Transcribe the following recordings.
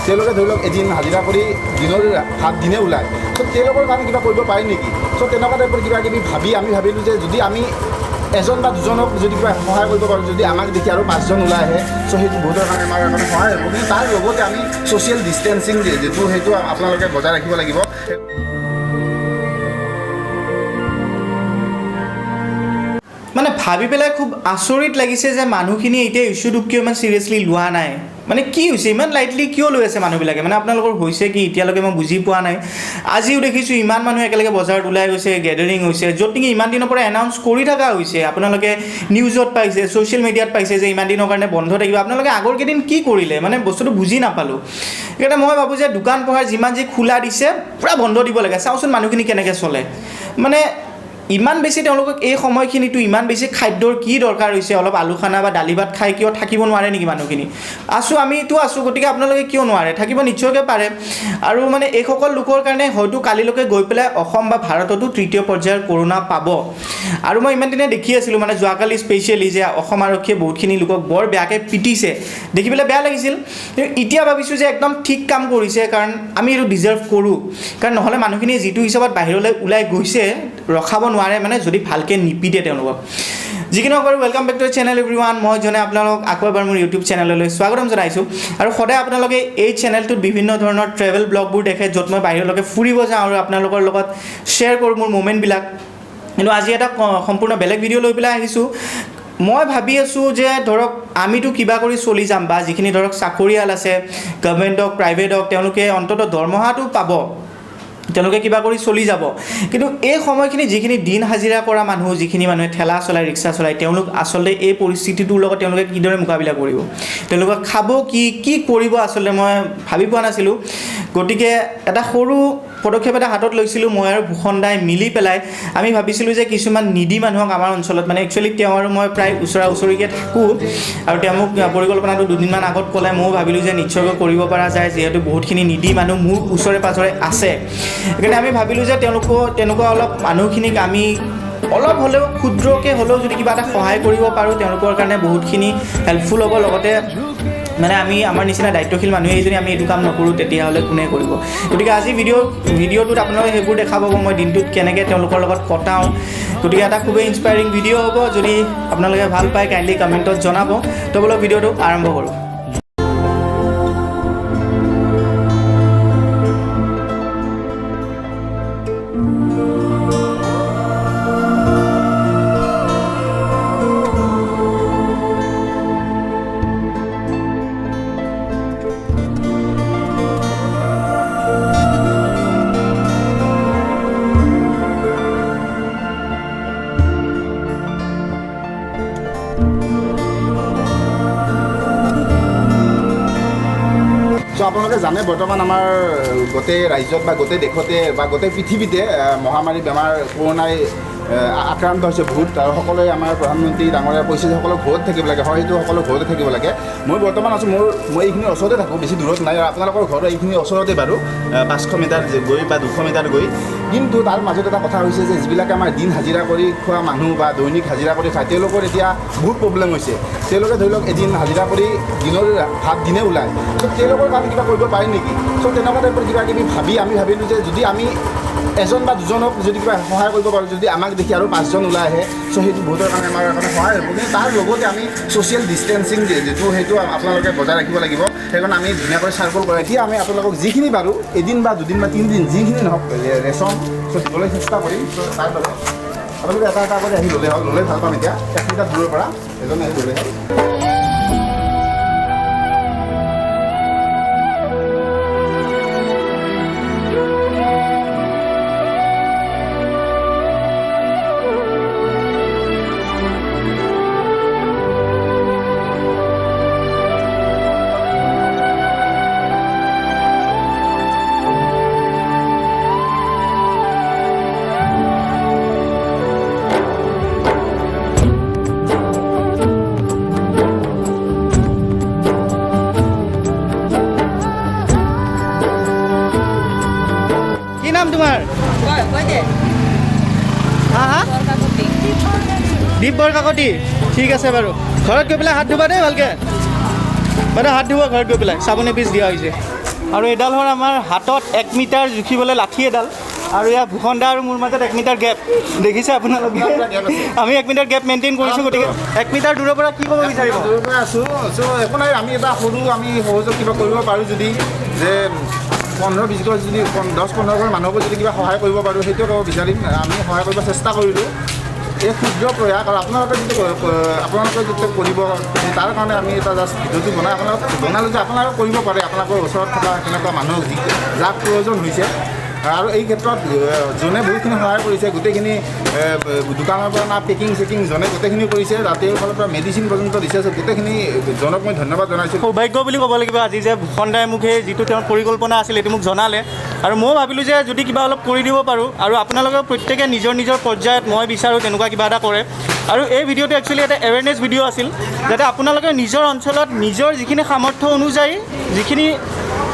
তেওঁলোকে ধৰি লওক এদিন হাজিৰা কৰি দিনৰ ভাত দিনে ওলায়। চ' তেওঁলোকৰ কাৰণে কিবা কৰিব পাৰি নেকি? চ' তেনেকুৱা টাইপৰ কিবা কিবি ভাবি আমি ভাবিলোঁ যে যদি আমি এজন বা দুজনক যদি কিবা সহায় কৰিব পাৰোঁ, যদি আমাক দেখি আৰু 5জন ওলাই আহে, চ' সেইটো বহুতৰ কাৰণে আমাৰ কাৰণে সহায় হ'ব। কিন্তু তাৰ লগতে আমি ছ'চিয়েল ডিষ্টেঞ্চিং যিটো সেইটো আপোনালোকে বজাই ৰাখিব লাগিব। মানে ভাবি পেলাই খুব আচৰিত লাগিছে যে মানুহখিনি এতিয়া ইছ্যুটোক কিয় ইমান চিৰিয়াছলি লোৱা নাই। মানে কি হৈছে, ইমান লাইটলি কিয় লৈ আছে মানুহবিলাকে? মানে আপোনালোকৰ হৈছে কি এতিয়ালৈকে মই বুজি পোৱা নাই। আজিও দেখিছোঁ ইমান মানুহ একেলগে বজাৰত ওলাই গৈছে, গেডাৰিং হৈছে, য'ত নেকি ইমান দিনৰ পৰা এনাউন্স কৰি থকা হৈছে। আপোনালোকে নিউজত পাইছে, ছ'চিয়েল মিডিয়াত পাইছে যে ইমান দিনৰ কাৰণে বন্ধ থাকিব। আপোনালোকে আগৰ কেইদিন কি কৰিলে? মানে বস্তুটো বুজি নাপালোঁ। সেইকাৰণে মই ভাবোঁ যে দোকান পোহাৰ যিমান যি খোলা দিছে পূৰা বন্ধ দিব লাগে। চাওঁচোন মানুহখিনি কেনেকৈ চলে। মানে ইমান বেছি তেওঁলোকক এই সময়খিনিতো ইমান বেছি খাদ্যৰ কি দৰকাৰ হৈছে? অলপ আলু খানা বা দালি ভাত খাই কিয় থাকিব নোৱাৰে নেকি মানুহখিনি? আমিতো আছোঁ, গতিকে আপোনালোকে কিয় নোৱাৰে? থাকিব নিশ্চয়কৈ পাৰে। আৰু মানে এইসকল লোকৰ কাৰণে হয়তো কালিলৈকে গৈ পেলাই অসম বা ভাৰততো 3য় পৰ্যায়ৰ কৰোণা পাব। আৰু মই ইমান দিনে দেখি আছিলোঁ মানে যোৱাকালি স্পেচিয়েলি যে অসম আৰক্ষীয়ে বহুতখিনি লোকক বৰ বেয়াকৈ পিটিছে, দেখি পেলাই বেয়া লাগিছিল। কিন্তু এতিয়া ভাবিছোঁ যে একদম ঠিক কাম কৰিছে, কাৰণ আমি এইটো ডিজাৰ্ভ কৰোঁ। কাৰণ নহ'লে মানুহখিনিয়ে যিটো হিচাপত বাহিৰলৈ ওলাই গৈছে ৰখাব নোৱাৰে, মানে যদি ভালকৈ নিপিটে তেওঁলোকক। যিকি নহওক বাৰু, welcome back to channel everyone. মই জনে আপোনালোক আকৌ এবাৰ মোৰ ইউটিউব চেনেললৈ স্বাগতম জনাইছোঁ। আৰু সদায় আপোনালোকে এই চেনেলটোত বিভিন্ন ধৰণৰ ট্ৰেভেল ব্লগবোৰ দেখে, য'ত মই বাহিৰলৈকে ফুৰিব যাওঁ আৰু আপোনালোকৰ লগত শ্বেয়াৰ কৰোঁ মোৰ মোমেণ্টবিলাক। কিন্তু আজি এটা সম্পূৰ্ণ বেলেগ ভিডিঅ' লৈ পেলাই আহিছোঁ। মই ভাবি আছোঁ যে ধৰক আমিতো কিবা কৰি চলি যাম, বা যিখিনি ধৰক চাকৰিয়াল আছে, গভৰ্ণমেণ্ট হওক প্ৰাইভেট হওক, তেওঁলোকে অন্ততঃ দৰমহাটো পাব, তেওঁলোকে কিবা কৰি চলি যাব। কিন্তু এই সময়খিনি যিখিনি দিন হাজিৰা কৰা মানুহ, যিখিনি মানুহে ঠেলা চলায়, ৰিক্সা চলায়, তেওঁলোক আচলতে এই পৰিস্থিতিটোৰ লগত তেওঁলোকে কিদৰে মোকাবিলা কৰিব, তেওঁলোকে খাব কি কৰিব, আচলতে মই ভাবি পোৱা নাছিলোঁ। গতিকে এটা সৰু পদক্ষেপ এটা হাতত লৈছিলোঁ মই আৰু ভূষণ দাই মিলি পেলাই। আমি ভাবিছিলোঁ যে কিছুমান নিডি মানুহক আমাৰ অঞ্চলত, মানে একচুৱেলি তেওঁ আৰু মই প্ৰায় ওচৰা ওচৰিকৈ থাকোঁ, আৰু তেওঁ মোক পৰিকল্পনাটো দুদিনমান আগত ক'লে। ময়ো ভাবিলোঁ যে নিশ্চয়কৈ কৰিব পৰা যায়, যিহেতু বহুতখিনি নিডি মানুহ মোৰ ওচৰে পাঁজৰে আছে। সেইকাৰণে আমি ভাবিলোঁ যে তেনেকুৱা অলপ মানুহখিনিক আমি অলপ হ'লেও ক্ষুদ্ৰকৈ হ'লেও যদি কিবা এটা সহায় কৰিব পাৰোঁ, তেওঁলোকৰ কাৰণে বহুতখিনি হেল্পফুল হ'ব। লগতে মানে আমি আমাৰ নিচিনা দায়িত্বশীল মানুহে যদি আমি এইটো কাম নকৰোঁ, তেতিয়াহ'লে কোনে কৰিব? গতিকে আজি ভিডিঅ'টোত আপোনালোকে সেইবোৰ দেখা পাব, মই দিনটোত কেনেকৈ তেওঁলোকৰ লগত কটাওঁ। গতিকে এটা খুবেই ইনস্পায়াৰিং ভিডিঅ' হ'ব। যদি আপোনালোকে ভাল পায় কাইণ্ডলি কমেণ্টত জনাব। তো বোলো ভিডিঅ'টো আৰম্ভ কৰোঁ। চ' আপোনালোকে জানে বৰ্তমান আমাৰ গোটেই ৰাজ্যত বা গোটেই দেশতে বা গোটেই পৃথিৱীতে মহামাৰী বেমাৰ কৰোণাই আক্ৰান্ত হৈছে বহুত। আৰু সকলোৱে আমাৰ প্ৰধানমন্ত্ৰী ডাঙৰীয়া কৈছে যে সকলো ঘৰত থাকিব লাগে। হয়, সেইটো সকলো ঘৰতে থাকিব লাগে। মই বৰ্তমান আছোঁ, মই এইখিনি ওচৰতে থাকোঁ, বেছি দূৰত নাই। আৰু আপোনালোকৰ ঘৰৰ এইখিনি ওচৰতে বাৰু 500 মিটাৰ গৈ বা 200 মিটাৰ গৈ। কিন্তু তাৰ মাজত এটা কথা হৈছে যে যিবিলাকে আমাৰ দিন হাজিৰা কৰি খোৱা মানুহ বা দৈনিক হাজিৰা কৰি খায়, তেওঁলোকৰ এতিয়া বহুত প্ৰব্লেম হৈছে। তেওঁলোকে ধৰি লওক এদিন হাজিৰা কৰি দিনৰ ভাত দিনে ওলায়। চ' তেওঁলোকৰ কাৰণে কিবা কৰিব পাৰি নেকি? চ' তেনেকুৱা টাইপৰ কিবা কিবি ভাবি আমি ভাবিলোঁ যে যদি আমি এজন বা দুজনক যদি কিবা সহায় কৰিব পাৰোঁ, যদি আমাক দেখি আৰু 5জন ওলাই আহে, চ' সেইটো বহুতৰ কাৰণে আমাৰ কাৰণে সহায় হ'ব। কিন্তু তাৰ লগতে আমি ছ'চিয়েল ডিষ্টেঞ্চিং যিটো সেইটো আপোনালোকে বজাই ৰাখিব লাগিব। সেইকাৰণে আমি ধুনীয়াকৈ চাৰ্কল কৰোঁ। এতিয়া আমি আপোনালোকক যিখিনি পাৰোঁ, এদিন বা দুদিন বা 3 দিন যিখিনি নহওক ৰেচন দিবলৈ চেষ্টা কৰিম। চ' তাৰ লগত আপোনালোকে এটা এটা কৰি আহি ল'লে হ'ল, ল'লে ভাল পাম। এতিয়া 1 মিটাৰ দূৰৰ পৰা এজনে আহি ল'লে হ'ল। তোমাৰ দীপ বৰকাকতি। ঠিক আছে বাৰু, ঘৰত গৈ পেলাই হাত ধুবা দেই ভালকৈ। বাইদেউ হাত ধুব ঘৰত গৈ পেলাই, চাবোন এপিচ দিয়া হৈছে। আৰু এডাল হ'ল আমাৰ হাতত 1 মিটাৰ জুখিবলৈ লাঠি এডাল আৰু ইয়াৰ ভূষণ দা আৰু মোৰ মাজত 1 মিটাৰ গেপ দেখিছে আপোনালোকে আমি 1 মিটাৰ গেপ মেইনটেইন কৰিছোঁ গতিকে 1 মিটাৰ দূৰৰ পৰা কি ক'ব বিচাৰিব দূৰৰ পৰা আছোঁ চ' একো নাই আমি এটা আমি সহযোগ কিবা কৰিব পাৰোঁ যদি যে 15-20 ঘৰ যদি 10-15 ঘৰ মানুহকো যদি কিবা সহায় কৰিব পাৰোঁ সেইটোৱে ক'ব বিচাৰিম আমি সহায় কৰিব চেষ্টা কৰিলোঁ এই ক্ষুদ্ৰ প্ৰয়াস আৰু আপোনালোকে যিটো কৰিব তাৰ কাৰণে আমি এটা জাষ্ট ভিডিঅ'টো বনালোঁ যে আপোনালোকে কৰিব পাৰে আপোনালোকৰ ওচৰত থকা তেনেকুৱা মানুহ যাক প্ৰয়োজন হৈছে আৰু এই ক্ষেত্ৰত যোনে বহুতখিনি সহায় কৰিছে গোটেইখিনি দোকানৰ পৰা পেকিং জনে গোটেইখিনি কৰিছে ৰাতিৰ ফালৰ পৰা মেডিচিন পৰ্যন্ত দিছে গোটেইখিনি জনক মই ধন্যবাদ জনাইছোঁ সৌভাগ্য বুলি ক'ব লাগিব আজি যে ভূষণ দাই মোক সেই যিটো তেওঁৰ পৰিকল্পনা আছিল এইটো মোক জনালে আৰু ময়ো ভাবিলোঁ যে যদি কিবা অলপ কৰি দিব পাৰোঁ আৰু আপোনালোকে প্ৰত্যেকে নিজৰ পৰ্যায়ত মই বিচাৰোঁ তেনেকুৱা কিবা এটা কৰে আৰু এই ভিডিঅ'টো একচুৱেলি এটা এৱেৰনেছ ভিডিঅ' আছিল যাতে আপোনালোকে নিজৰ অঞ্চলত নিজৰ যিখিনি সামৰ্থ্য অনুযায়ী যিখিনি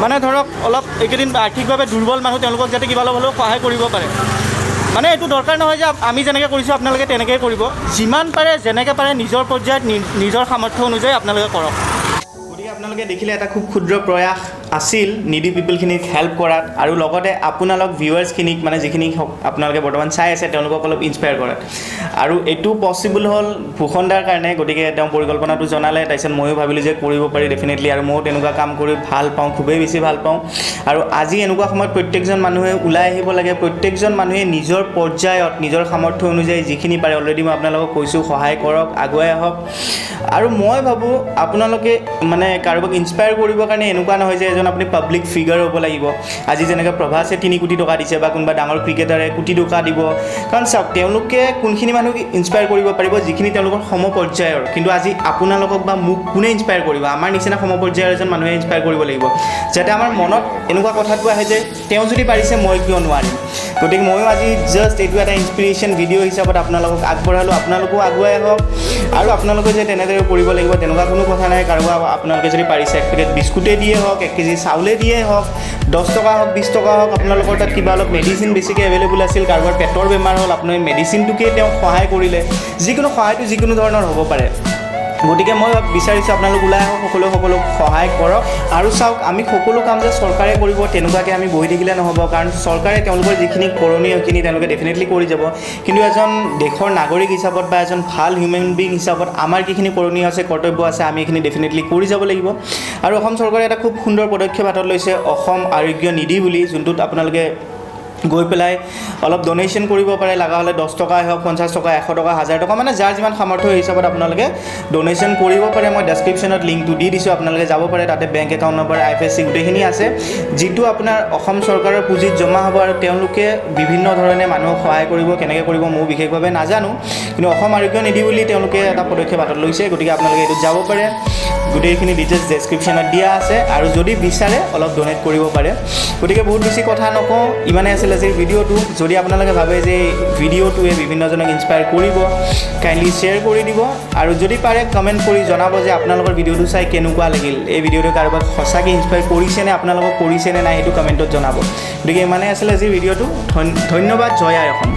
মানে ধৰক অলপ এইকেইদিন আৰ্থিকভাৱে দুৰ্বল মানুহ তেওঁলোকক যাতে কিবা অলপ হ'লেও সহায় কৰিব পাৰে মানে এইটো দৰকাৰ নহয় যে আমি যেনেকৈ কৰিছোঁ আপোনালোকে তেনেকৈ কৰিব যিমান পাৰে যেনেকৈ পাৰে নিজৰ পৰ্যায়ত নিজৰ সামৰ্থ্য অনুযায়ী আপোনালোকে কৰক গতিকে আপোনালোকে দেখিলে এটা খুব ক্ষুদ্ৰ প্ৰয়াস আছিল নিডি পিপলখিনিক হেল্প কৰাত আৰু লগতে আপোনালোক ভিউৱাৰ্ছখিনিক মানে যিখিনি আপোনালোকে বৰ্তমান চাই আছে তেওঁলোকক অলপ ইনস্পায়াৰ কৰাত আৰু এইটো পচিবল হ'ল ভূষণ দাৰ কাৰণে গতিকে তেওঁ পৰিকল্পনাটো জনালে তাৰপিছত ময়ো ভাবিলোঁ যে কৰিব পাৰি ডেফিনেটলি আৰু ময়ো তেনেকুৱা কাম কৰি ভাল পাওঁ খুবেই বেছি ভাল পাওঁ আৰু আজি এনেকুৱা সময়ত প্ৰত্যেকজন মানুহে ওলাই আহিব লাগে প্ৰত্যেকজন মানুহে নিজৰ পৰ্যায়ত নিজৰ সামৰ্থ্য অনুযায়ী যিখিনি পাৰে অলৰেডি মই আপোনালোকক কৈছোঁ সহায় কৰক আগুৱাই আহক আৰু মই ভাবোঁ আপোনালোকে মানে কাৰোবাক ইনস্পায়াৰ কৰিবৰ কাৰণে এনেকুৱা নহয় যে আপুনি পাব্লিক ফিগাৰ হ'ব লাগিব আজি যেনেকৈ প্ৰভাসে 3 কোটি টকা দিছে বা কোনোবা ডাঙৰ ক্ৰিকেটাৰে কোটি টকা দিব কাৰণ চাওক তেওঁলোকে কোনখিনি মানুহক ইনস্পায়াৰ কৰিব পাৰিব যিখিনি তেওঁলোকৰ সমপৰ্যায়ৰ কিন্তু আজি আপোনালোকক বা মোক কোনে ইনস্পায়াৰ কৰিব আমাৰ নিচিনা সমপৰ্যায়ৰ এজন মানুহে ইনস্পায়াৰ কৰিব লাগিব যাতে আমাৰ মনত এনেকুৱা কথাটো আহে যে তেওঁ যদি পাৰিছে মই কিয় নোৱাৰিম গতিকে ময়ো আজি জাষ্ট এইটো এটা ইনস্পিৰেশ্যন ভিডিঅ' হিচাপত আপোনালোকক আগবঢ়ালোঁ আপোনালোকো আগুৱাই আহক আৰু আপোনালোকে যে তেনেদৰে কৰিব লাগিব তেনেকুৱা কোনো কথা নাই কাৰোবাৰ আপোনালোকে যদি পাৰিছে 1 পেকেট বিস্কুটেই দিয়ে হওক 1 কেজি চাউলে দিয়ে হওক 10 টকা হওক 20 টকা হওক আপোনালোকৰ তাত কিবা অলপ মেডিচিন বেছিকৈ এভেইলেবল আছিল কাৰোবাৰ পেটৰ বেমাৰ হ'ল আপুনি মেডিচিনটোকে তেওঁক সহায় কৰিলে যিকোনো সহায়টো যিকোনো ধৰণৰ হ'ব পাৰে গতিকে মই বিচাৰিছোঁ আপোনালোক ওলাই আহক সকলোক সহায় কৰক আৰু চাওক আমি সকলো কাম যে চৰকাৰে কৰিব তেনেকুৱাকৈ আমি বহি থাকিলে নহ'ব কাৰণ চৰকাৰে তেওঁলোকৰ যিখিনি কৰণীয় সেইখিনি তেওঁলোকে ডেফিনেটলি কৰি যাব কিন্তু এজন দেশৰ নাগৰিক হিচাপত বা এজন ভাল হিউমেন বিং হিচাপত আমাৰ যিখিনি কৰণীয় আছে কৰ্তব্য আছে আমি এইখিনি ডেফিনেটলি কৰি যাব লাগিব আৰু অসম চৰকাৰে এটা খুব সুন্দৰ পদক্ষেপ হাতত লৈছে অসম আৰোগ্য নিধি বুলি যোনটোত আপোনালোকে গৈ পেলাই অলপ ডোনেশ্যন কৰিব পাৰে লগা হ'লে 10 টকাই হওক 50 টকা 100 টকা 1000 টকা মানে যাৰ যিমান সামৰ্থ্য হিচাপত আপোনালোকে ডোনেশ্যন কৰিব পাৰে মই ডেছক্ৰিপশ্যনত লিংকটো দি দিছোঁ আপোনালোকে যাব পাৰে তাতে বেংক একাউণ্ট নম্বৰ IFSC গোটেইখিনি আছে যিটো আপোনাৰ অসম চৰকাৰৰ পুঁজিত জমা হ'ব আৰু তেওঁলোকে বিভিন্ন ধৰণে মানুহক সহায় কৰিব কেনেকৈ কৰিব মই বিশেষভাৱে নাজানো কিন্তু অসম আৰোগ্য নিধি বুলি তেওঁলোকে এটা পদক্ষেপ হাতত লৈছে গতিকে আপোনালোকে এইটোত যাব পাৰে গোটেইখিনি ডিটেইলছ ডেছক্ৰিপশ্যনত দিয়া আছে আৰু যদি বিচাৰে অলপ ডোনেট কৰিব পাৰে গতিকে বহুত বেছি কথা নকওঁ ইমানে আছিল আজিৰ ভিডিঅ'টো যদি আপোনালোকে ভাবে যে ভিডিঅ'টোৱে বিভিন্নজনক ইনস্পায়াৰ কৰিব কাইণ্ডলি শ্বেয়াৰ কৰি দিব আৰু যদি পাৰে কমেণ্ট কৰি জনাব যে আপোনালোকৰ ভিডিঅ'টো চাই কেনেকুৱা লাগিল এই ভিডিঅ'টো কাৰোবাক সঁচাকৈ ইনস্পায়াৰ কৰিছেনে আপোনালোকক কৰিছেনে নাই সেইটো কমেণ্টত জনাব গতিকে ইমানে আছিল আজিৰ ভিডিঅ'টো ধন্যবাদ জয় আই অসম